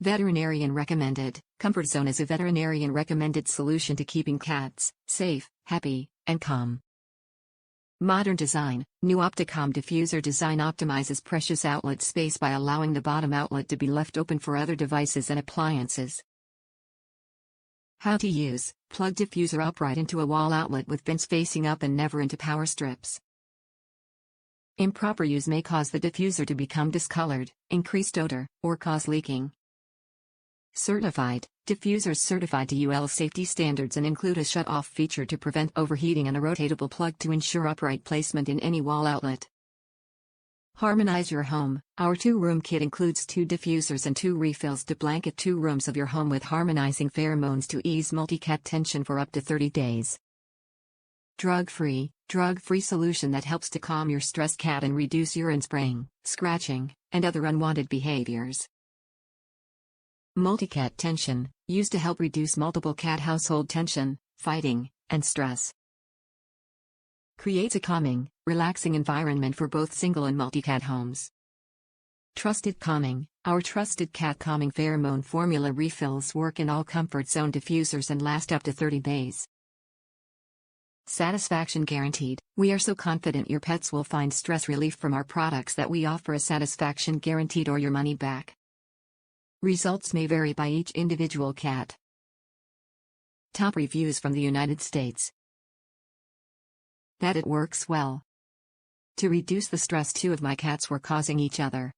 Veterinarian recommended. Comfort Zone is a veterinarian recommended solution to keeping cats safe, happy, and calm. Modern design. New Opticalm diffuser design optimizes precious outlet space by allowing the bottom outlet to be left open for other devices and appliances. How to use. Plug diffuser upright into a wall outlet with vents facing up and never into power strips. Improper use may cause the diffuser to become discolored, increased odor, or cause leaking. Certified. Diffusers certified to UL safety standards and include a shut-off feature to prevent overheating and a rotatable plug to ensure upright placement in any wall outlet. Harmonize your home. Our 2-room kit includes 2 diffusers and 2 refills to blanket 2 rooms of your home with harmonizing pheromones to ease multi-cat tension for up to 30 days. Drug-free solution that helps to calm your stressed cat and reduce urine spraying, scratching, and other unwanted behaviors. Multi-cat tension, used to help reduce multiple cat household tension, fighting, and stress. Creates a calming, relaxing environment for both single and multi-cat homes. Trusted Calming. Our trusted cat calming pheromone formula refills work in all Comfort Zone diffusers and last up to 30 days. Satisfaction guaranteed. We are so confident your pets will find stress relief from our products that we offer a satisfaction guaranteed or your money back. Results may vary by each individual cat. Top reviews from the United States. That it works well. To reduce the stress 2 of my cats were causing each other.